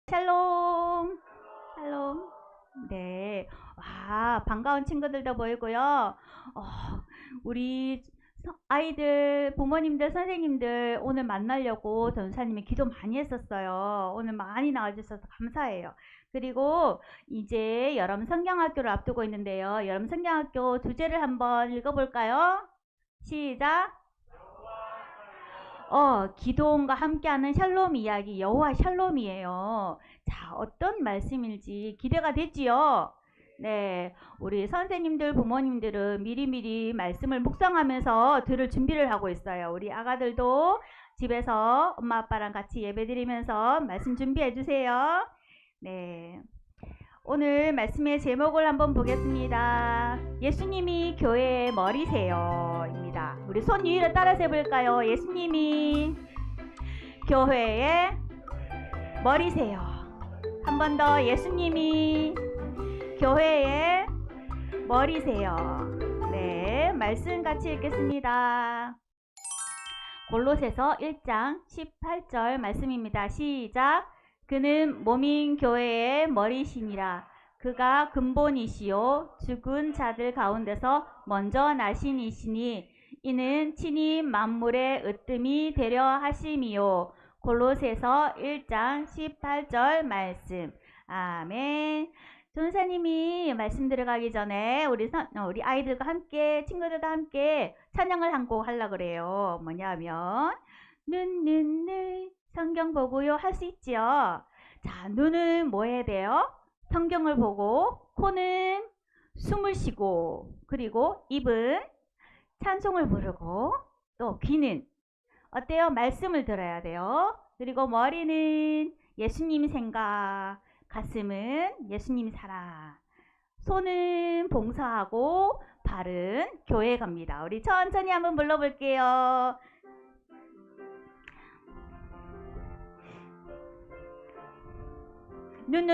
샬롬, 샬롬. 네, 와, 반가운 친구들도 보이고요. 우리 아이들, 부모님들, 선생님들 오늘 만나려고 전사님이 기도 많이 했었어요. 오늘 많이 나와주셔서 감사해요. 그리고 이제 여름 성경학교를 앞두고 있는데요. 여름 성경학교 주제를 한번 읽어볼까요? 시작. 기도원과 함께하는 샬롬 이야기, 여호와 샬롬이에요. 자, 어떤 말씀일지 기대가 되지요? 네, 우리 선생님들, 부모님들은 미리미리 말씀을 묵상하면서 들을 준비를 하고 있어요. 우리 아가들도 집에서 엄마 아빠랑 같이 예배드리면서 말씀 준비해 주세요. 네. 오늘 말씀의 제목을 한번 보겠습니다. 예수님이 교회의 머리세요 입니다. 우리 손 위로 따라서 해볼까요? 예수님이 교회의 머리세요. 한 번 더. 예수님이 교회의 머리세요. 네, 말씀 같이 읽겠습니다. 골로새서 1장 18절 말씀입니다. 시작. 그는 몸인 교회의 머리시니라. 그가 근본이시요 죽은 자들 가운데서 먼저 나신 이시니 이는 친히 만물의 으뜸이 되려 하심이요. 골로새서 1장 18절 말씀. 아멘. 전사님이 말씀 들어가기 전에 우리 아이들과 함께, 친구들과 함께 찬양을 한 곡 하려고 그래요. 뭐냐면 눈 성경 보고요 할 수 있죠. 자, 눈은 뭐 해야 돼요? 성경을 보고, 코는 숨을 쉬고, 그리고 입은 찬송을 부르고, 또 귀는 어때요? 말씀을 들어야 돼요. 그리고 머리는 예수님 생각, 가슴은 예수님 사랑, 손은 봉사하고 발은 교회 갑니다. 우리 천천히 한번 불러볼게요. 눈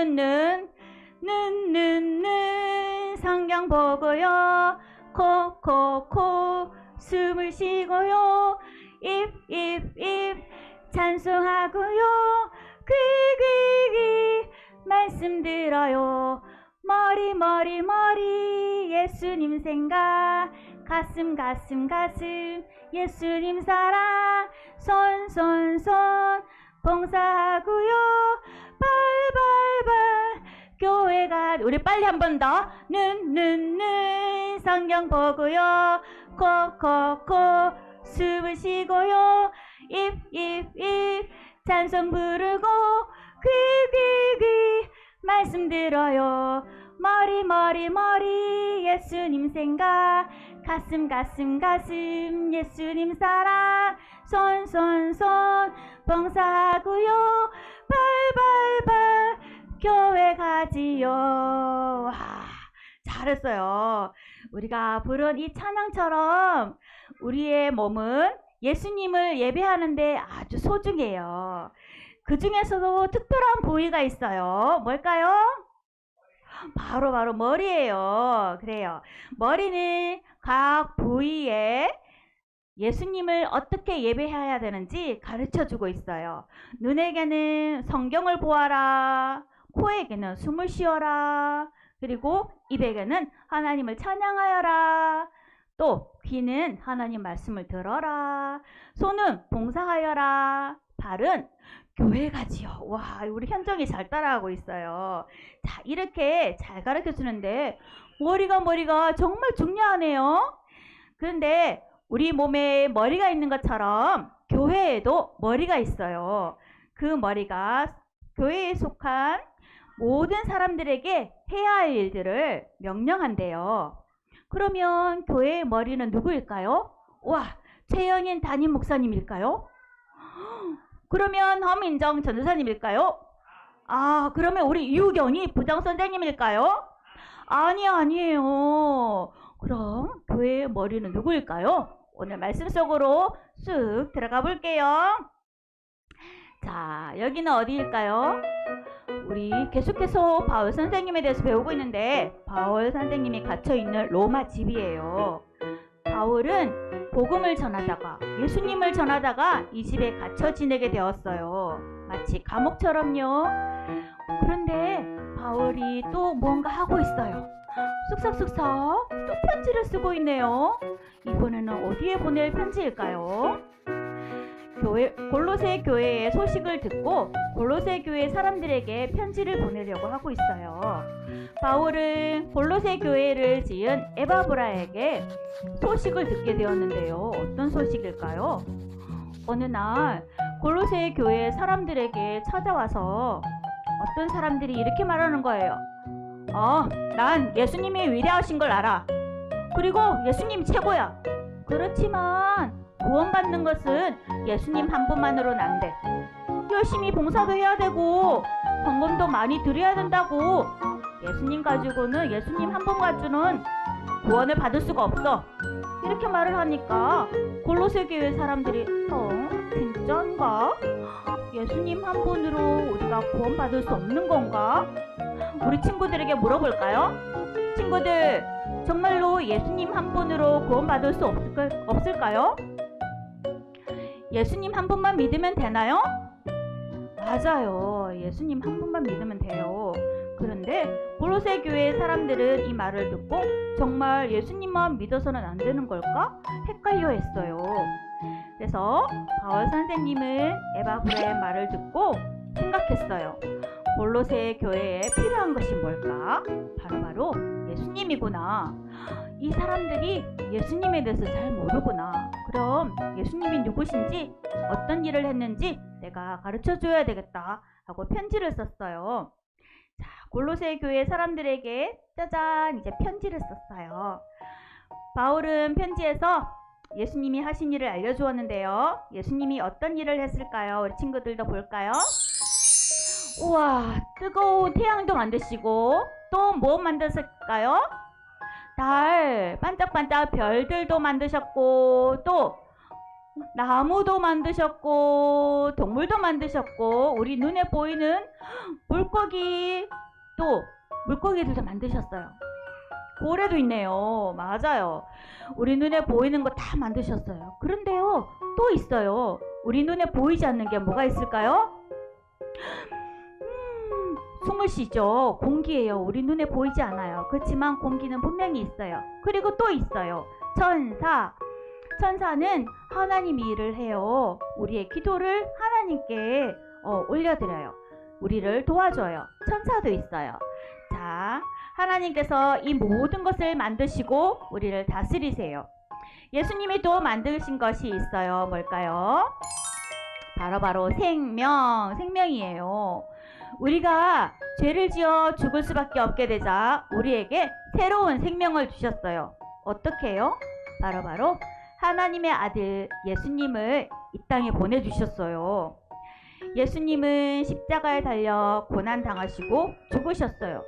성경 보고요. 코 숨을 쉬고요. 입 찬송하고요. 귀 말씀 들어요. 머리 예수님 생각, 가슴 예수님 사랑, 손 봉사하고요. 발 교회가 우리 빨리 한 번 더. 눈 성경 보고요. 코 숨을 쉬고요. 입 찬송 부르고 귀 말씀 들어요. 머리 예수님 생각, 가슴 예수님 사랑, 손 봉사하고요. 발 교회 가지요. 와, 잘했어요. 우리가 부른 이 찬양처럼 우리의 몸은 예수님을 예배하는데 아주 소중해요. 그 중에서도 특별한 부위가 있어요. 뭘까요? 바로 머리예요. 그래요. 머리는 각 부위에 예수님을 어떻게 예배해야 되는지 가르쳐주고 있어요. 눈에게는 성경을 보아라. 코에게는 숨을 쉬어라. 그리고 입에게는 하나님을 찬양하여라. 또 귀는 하나님 말씀을 들어라. 손은 봉사하여라. 발은 교회 가지요. 와, 우리 현정이 잘 따라하고 있어요. 자, 이렇게 잘 가르쳐 주는데 머리가 정말 중요하네요. 그런데 우리 몸에 머리가 있는 것처럼 교회에도 머리가 있어요. 그 머리가 교회에 속한 모든 사람들에게 해야 할 일들을 명령한대요. 그러면 교회의 머리는 누구일까요? 와, 최영인 담임 목사님일까요? 그러면 허민정 전도사님일까요? 그러면 우리 유경희 부장선생님일까요? 아니에요. 그럼 교회의 머리는 누구일까요? 오늘 말씀 속으로 쑥 들어가 볼게요. 자, 여기는 어디일까요? 우리 계속해서 바울 선생님에 대해서 배우고 있는데 바울 선생님이 갇혀있는 로마 집이에요. 바울은 복음을 전하다가 예수님을 전하다가 이 집에 갇혀 지내게 되었어요. 마치 감옥처럼요. 그런데 바울이 또 무언가 하고 있어요. 쑥삭쑥삭 또 편지를 쓰고 있네요. 이번에는 어디에 보낼 편지일까요? 골로새 교회의 소식을 듣고 골로새 교회 사람들에게 편지를 보내려고 하고 있어요. 바울은 골로새 교회를 지은 에바브라에게 소식을 듣게 되었는데요. 어떤 소식일까요? 어느 날 골로새 교회 사람들에게 찾아와서 어떤 사람들이 이렇게 말하는 거예요. 난 예수님이 위대하신 걸 알아. 그리고 예수님이 최고야. 그렇지만 구원받는 것은 예수님 한 분만으로는 안 돼. 열심히 봉사도 해야 되고 헌금도 많이 드려야 된다고. 예수님 가지고는, 예수님 한 분 가지고는 구원을 받을 수가 없어. 이렇게 말을 하니까 골로새 교회 사람들이 진짠가? 예수님 한 분으로 우리가 구원받을 수 없는 건가? 우리 친구들에게 물어볼까요? 친구들, 정말로 예수님 한 분으로 구원받을 수 없을까요? 예수님 한 분만 믿으면 되나요? 맞아요. 예수님 한 분만 믿으면 돼요. 그런데 골로새 교회 사람들은 이 말을 듣고 정말 예수님만 믿어서는 안 되는 걸까? 헷갈려 했어요. 그래서 바울 선생님은 에바브라의 말을 듣고 생각했어요. 골로새 교회에 필요한 것이 뭘까? 바로 예수님이구나. 이 사람들이 예수님에 대해서 잘 모르구나. 그럼 예수님이 누구신지, 어떤 일을 했는지 내가 가르쳐 줘야 되겠다 하고 편지를 썼어요. 자, 골로새 교회 사람들에게 짜잔, 이제 편지를 썼어요. 바울은 편지에서 예수님이 하신 일을 알려주었는데요. 예수님이 어떤 일을 했을까요? 우리 친구들도 볼까요? 우와, 뜨거운 태양도 만드시고 또 뭐 만드셨을까요? 달, 반짝반짝 별들도 만드셨고, 또 나무도 만드셨고, 동물도 만드셨고, 우리 눈에 보이는 물고기, 또 물고기들도 만드셨어요. 고래도 있네요. 맞아요. 우리 눈에 보이는 거 다 만드셨어요. 그런데요, 또 있어요. 우리 눈에 보이지 않는 게 뭐가 있을까요? 숨을 쉬죠. 공기예요. 우리 눈에 보이지 않아요. 그렇지만 공기는 분명히 있어요. 그리고 또 있어요. 천사. 천사는 하나님이 일을 해요. 우리의 기도를 하나님께 올려드려요. 우리를 도와줘요. 천사도 있어요. 자, 하나님께서 이 모든 것을 만드시고 우리를 다스리세요. 예수님이 또 만드신 것이 있어요. 뭘까요? 바로 생명이에요. 우리가 죄를 지어 죽을 수밖에 없게 되자 우리에게 새로운 생명을 주셨어요. 어떻게 해요? 바로 하나님의 아들 예수님을 이 땅에 보내주셨어요. 예수님은 십자가에 달려 고난당하시고 죽으셨어요.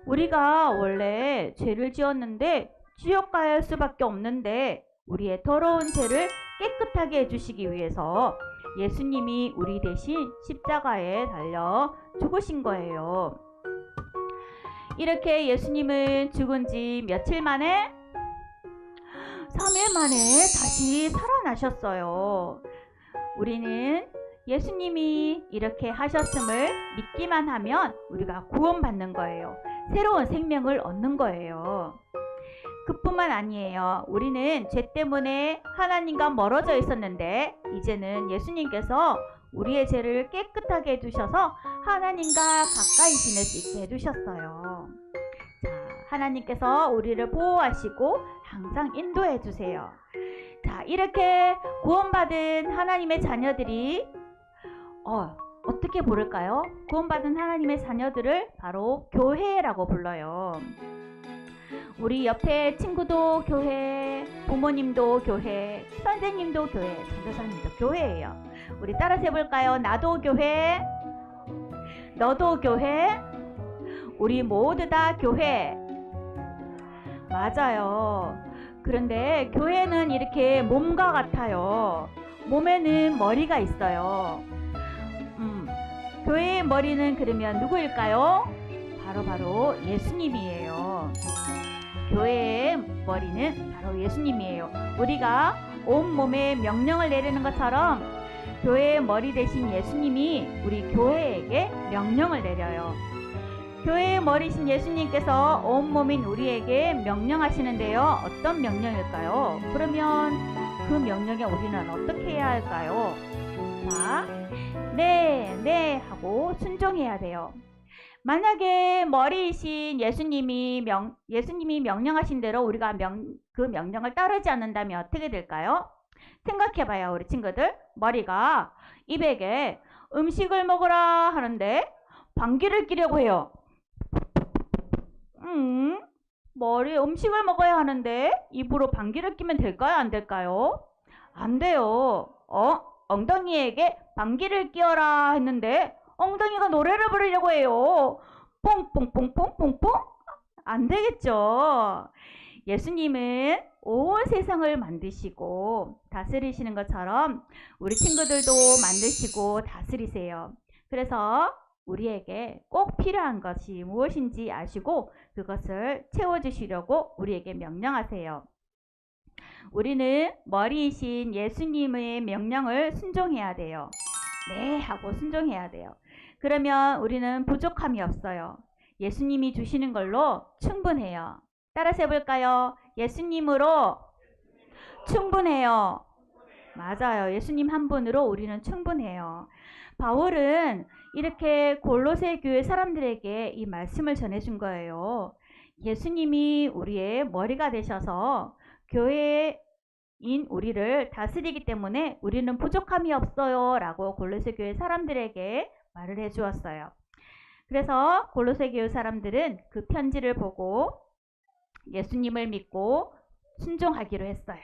우리가 원래 죄를 지었는데 지옥 갈 수밖에 없는데 우리의 더러운 죄를 깨끗하게 해주시기 위해서 예수님이 우리 대신 십자가에 달려 죽으신 거예요. 이렇게 예수님은 죽은 지 며칠 만에? 3일 만에 다시 살아나셨어요. 우리는 예수님이 이렇게 하셨음을 믿기만 하면 우리가 구원받는 거예요. 새로운 생명을 얻는 거예요. 그뿐만 아니에요. 우리는 죄 때문에 하나님과 멀어져 있었는데 이제는 예수님께서 우리의 죄를 깨끗하게 해두셔서 하나님과 가까이 지낼 수 있게 해두셨어요. 자, 하나님께서 우리를 보호하시고 항상 인도해 주세요. 자, 이렇게 구원받은 하나님의 자녀들이 어떻게 부를까요? 구원받은 하나님의 자녀들을 바로 교회라고 불러요. 우리 옆에 친구도 교회, 부모님도 교회, 선생님도 교회, 전도사님도 교회예요. 우리 따라서 해볼까요? 나도 교회, 너도 교회, 우리 모두 다 교회. 맞아요. 그런데 교회는 이렇게 몸과 같아요. 몸에는 머리가 있어요. 교회의 머리는 그러면 누구일까요? 바로 예수님이에요. 교회의 머리는 바로 예수님이에요. 우리가 온몸에 명령을 내리는 것처럼 교회의 머리 대신 예수님이 우리 교회에게 명령을 내려요. 교회의 머리신 예수님께서 온몸인 우리에게 명령하시는데요. 어떤 명령일까요? 그러면 그 명령에 우리는 어떻게 해야 할까요? 자, 네 하고 순종해야 돼요. 만약에 머리이신 예수님이 명령하신 대로 우리가 그 명령을 따르지 않는다면 어떻게 될까요? 생각해봐요, 우리 친구들. 머리가 입에게 음식을 먹으라 하는데 방귀를 뀌려고 해요. 머리에 음식을 먹어야 하는데 입으로 방귀를 뀌면 될까요? 안 될까요? 안 돼요. 엉덩이에게 방귀를 뀌어라 했는데 엉덩이가 노래를 부르려고 해요. 뽕뽕뽕뽕뽕뽕? 안 되겠죠. 예수님은 온 세상을 만드시고 다스리시는 것처럼 우리 친구들도 만드시고 다스리세요. 그래서 우리에게 꼭 필요한 것이 무엇인지 아시고 그것을 채워주시려고 우리에게 명령하세요. 우리는 머리이신 예수님의 명령을 순종해야 돼요. 네 하고 순종해야 돼요. 그러면 우리는 부족함이 없어요. 예수님이 주시는 걸로 충분해요. 따라서 해볼까요? 예수님으로 충분해요. 맞아요. 예수님 한 분으로 우리는 충분해요. 바울은 이렇게 골로새 교회 사람들에게 이 말씀을 전해준 거예요. 예수님이 우리의 머리가 되셔서 교회인 우리를 다스리기 때문에 우리는 부족함이 없어요 라고 골로새 교회 사람들에게 말을 해주었어요. 그래서 골로새 교회 사람들은 그 편지를 보고 예수님을 믿고 순종하기로 했어요.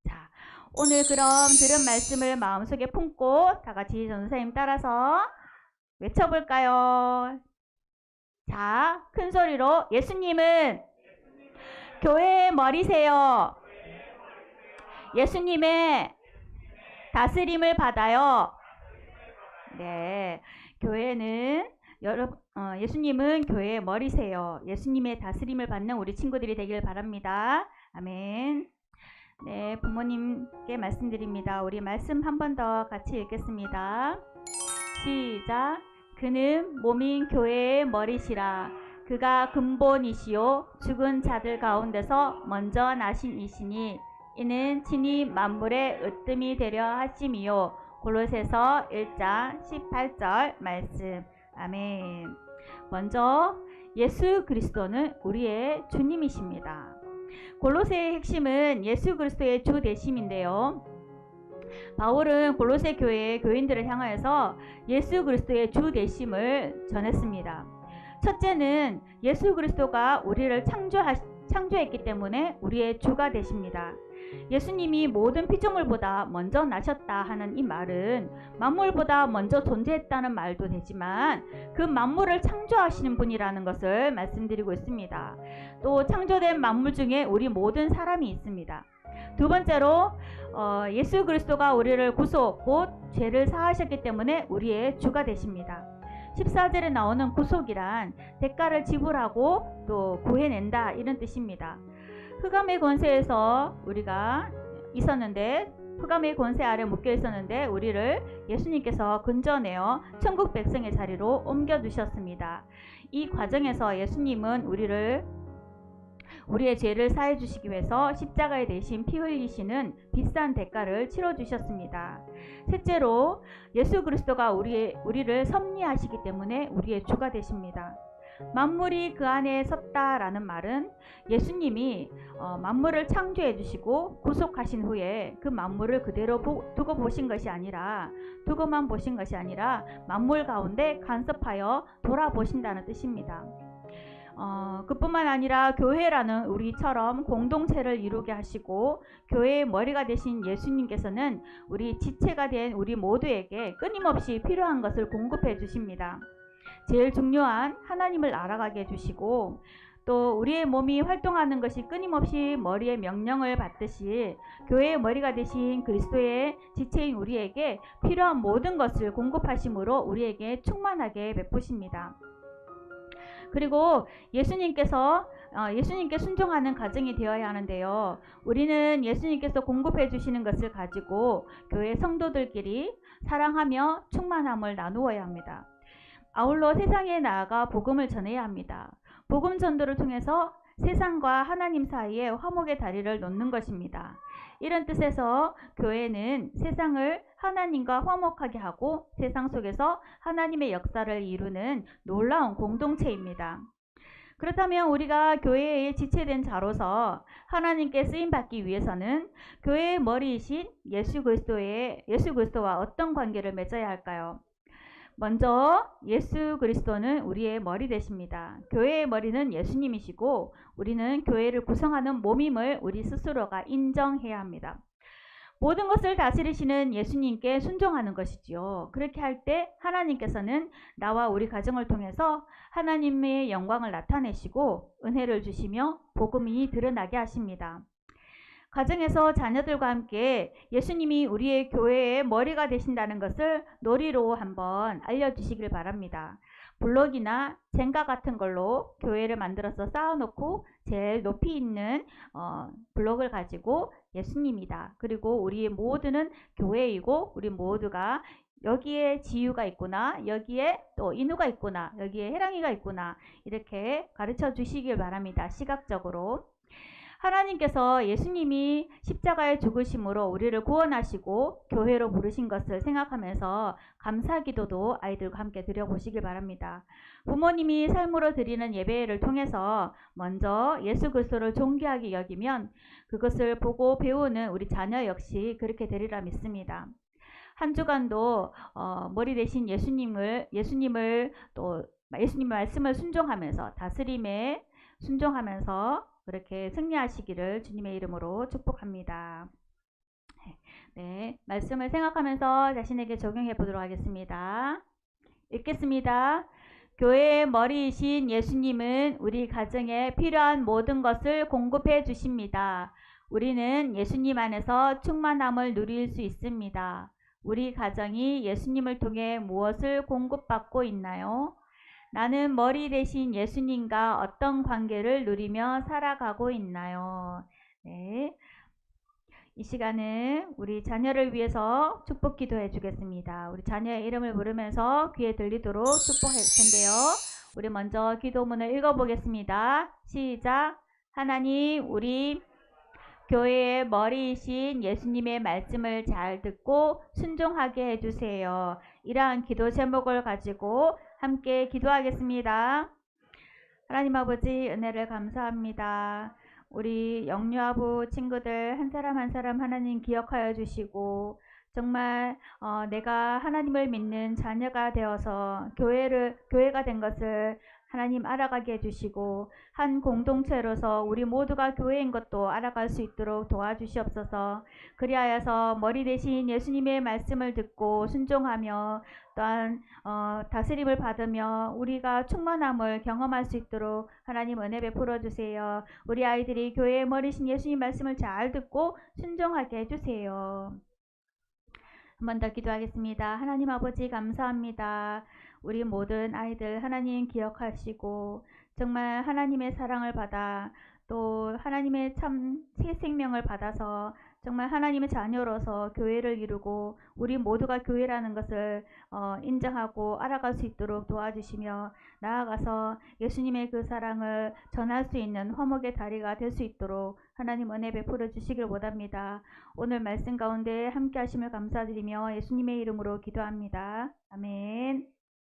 자, 오늘 그럼 들은 말씀을 마음속에 품고 다 같이 전도사님 따라서 외쳐볼까요? 자, 큰 소리로 예수님은 교회의 머리세요. 예수님의 다스림을 받아요. 네, 교회는 예수님은 교회의 머리세요. 예수님의 다스림을 받는 우리 친구들이 되길 바랍니다. 아멘. 네, 부모님께 말씀드립니다. 우리 말씀 한 번 더 같이 읽겠습니다. 시작. 그는 몸인 교회의 머리시라. 그가 근본이시요 죽은 자들 가운데서 먼저 나신 이시니 이는 친히 만물의 으뜸이 되려 하심이요. 골로새서 1장 18절 말씀. 아멘. 먼저 예수 그리스도는 우리의 주님이십니다. 골로새의 핵심은 예수 그리스도의 주 되심인데요. 바울은 골로새 교회의 교인들을 향하여서 예수 그리스도의 주 되심을 전했습니다. 첫째는 예수 그리스도가 우리를 창조했기 때문에 우리의 주가 되십니다. 예수님이 모든 피조물보다 먼저 나셨다 하는 이 말은 만물보다 먼저 존재했다는 말도 되지만 그 만물을 창조하시는 분이라는 것을 말씀드리고 있습니다. 또 창조된 만물 중에 우리 모든 사람이 있습니다. 두 번째로 예수 그리스도가 우리를 구속 곧 죄를 사하셨기 때문에 우리의 주가 되십니다. 14절에 나오는 구속이란 대가를 지불하고 또 구해낸다 이런 뜻입니다. 흑암의 권세에서 우리가 있었는데 흑암의 권세 아래 묶여 있었는데 우리를 예수님께서 건져내어 천국 백성의 자리로 옮겨두셨습니다. 이 과정에서 예수님은 우리의 죄를 사해 주시기 위해서 십자가에 대신 피 흘리시는 비싼 대가를 치러 주셨습니다. 셋째로 예수 그리스도가 우리를 섭리하시기 때문에 우리의 주가 되십니다. 만물이 그 안에 섰다라는 말은 예수님이 만물을 창조해 주시고 구속하신 후에 그 만물을 그대로 두고 보신 것이 아니라 두고만 보신 것이 아니라 만물 가운데 간섭하여 돌아보신다는 뜻입니다. 그뿐만 아니라 교회라는 우리처럼 공동체를 이루게 하시고 교회의 머리가 되신 예수님께서는 우리 지체가 된 우리 모두에게 끊임없이 필요한 것을 공급해 주십니다. 제일 중요한 하나님을 알아가게 해주시고 또 우리의 몸이 활동하는 것이 끊임없이 머리의 명령을 받듯이 교회의 머리가 되신 그리스도의 지체인 우리에게 필요한 모든 것을 공급하심으로 우리에게 충만하게 베푸십니다. 그리고 예수님께 순종하는 가정이 되어야 하는데요. 우리는 예수님께서 공급해 주시는 것을 가지고 교회 성도들끼리 사랑하며 충만함을 나누어야 합니다. 아울러 세상에 나아가 복음을 전해야 합니다. 복음 전도를 통해서 세상과 하나님 사이에 화목의 다리를 놓는 것입니다. 이런 뜻에서 교회는 세상을 하나님과 화목하게 하고 세상 속에서 하나님의 역사를 이루는 놀라운 공동체입니다. 그렇다면 우리가 교회에 지체된 자로서 하나님께 쓰임받기 위해서는 교회의 머리이신 예수 그리스도와 어떤 관계를 맺어야 할까요? 먼저 예수 그리스도는 우리의 머리 되십니다. 교회의 머리는 예수님이시고 우리는 교회를 구성하는 몸임을 우리 스스로가 인정해야 합니다. 모든 것을 다스리시는 예수님께 순종하는 것이지요. 그렇게 할 때 하나님께서는 나와 우리 가정을 통해서 하나님의 영광을 나타내시고 은혜를 주시며 복음이 드러나게 하십니다. 가정에서 자녀들과 함께 예수님이 우리의 교회의 머리가 되신다는 것을 놀이로 한번 알려주시길 바랍니다. 블록이나 젠가 같은 걸로 교회를 만들어서 쌓아놓고 제일 높이 있는 블록을 가지고 예수님이다. 그리고 우리 모두는 교회이고 우리 모두가 여기에 지유가 있구나, 여기에 또 인우가 있구나, 여기에 해랑이가 있구나, 이렇게 가르쳐 주시길 바랍니다. 시각적으로. 하나님께서 예수님이 십자가에 죽으심으로 우리를 구원하시고 교회로 부르신 것을 생각하면서 감사기도도 아이들과 함께 드려보시길 바랍니다. 부모님이 삶으로 드리는 예배를 통해서 먼저 예수 그리스도를 존귀하게 여기면 그것을 보고 배우는 우리 자녀 역시 그렇게 되리라 믿습니다. 한 주간도 머리 대신 예수님을 또 예수님 말씀을 순종하면서 다스림에 순종하면서 그렇게 승리하시기를 주님의 이름으로 축복합니다. 네, 말씀을 생각하면서 자신에게 적용해 보도록 하겠습니다. 읽겠습니다. 교회의 머리이신 예수님은 우리 가정에 필요한 모든 것을 공급해 주십니다. 우리는 예수님 안에서 충만함을 누릴 수 있습니다. 우리 가정이 예수님을 통해 무엇을 공급받고 있나요? 나는 머리 대신 예수님과 어떤 관계를 누리며 살아가고 있나요? 네. 이 시간은 우리 자녀를 위해서 축복 기도해 주겠습니다. 우리 자녀의 이름을 부르면서 귀에 들리도록 축복할 텐데요. 우리 먼저 기도문을 읽어보겠습니다. 시작. 하나님, 우리 교회의 머리이신 예수님의 말씀을 잘 듣고 순종하게 해주세요. 이러한 기도 제목을 가지고 함께 기도하겠습니다. 하나님 아버지, 은혜를 감사합니다. 우리 영유아부 친구들 한 사람 한 사람 하나님 기억하여 주시고 정말 내가 하나님을 믿는 자녀가 되어서 교회가 된 것을 하나님 알아가게 해주시고 한 공동체로서 우리 모두가 교회인 것도 알아갈 수 있도록 도와주시옵소서. 그리하여서 머리 대신 예수님의 말씀을 듣고 순종하며 또한 다스림을 받으며 우리가 충만함을 경험할 수 있도록 하나님 은혜 베풀어 주세요. 우리 아이들이 교회의 머리신 예수님 말씀을 잘 듣고 순종하게 해주세요. 한 번 더 기도하겠습니다. 하나님 아버지 감사합니다. 우리 모든 아이들 하나님 기억하시고 정말 하나님의 사랑을 받아 또 하나님의 참 새 생명을 받아서 정말 하나님의 자녀로서 교회를 이루고 우리 모두가 교회라는 것을 인정하고 알아갈 수 있도록 도와주시며 나아가서 예수님의 그 사랑을 전할 수 있는 화목의 다리가 될 수 있도록 하나님 은혜 베풀어 주시길 원합니다. 오늘 말씀 가운데 함께 하심을 감사드리며 예수님의 이름으로 기도합니다. 아멘.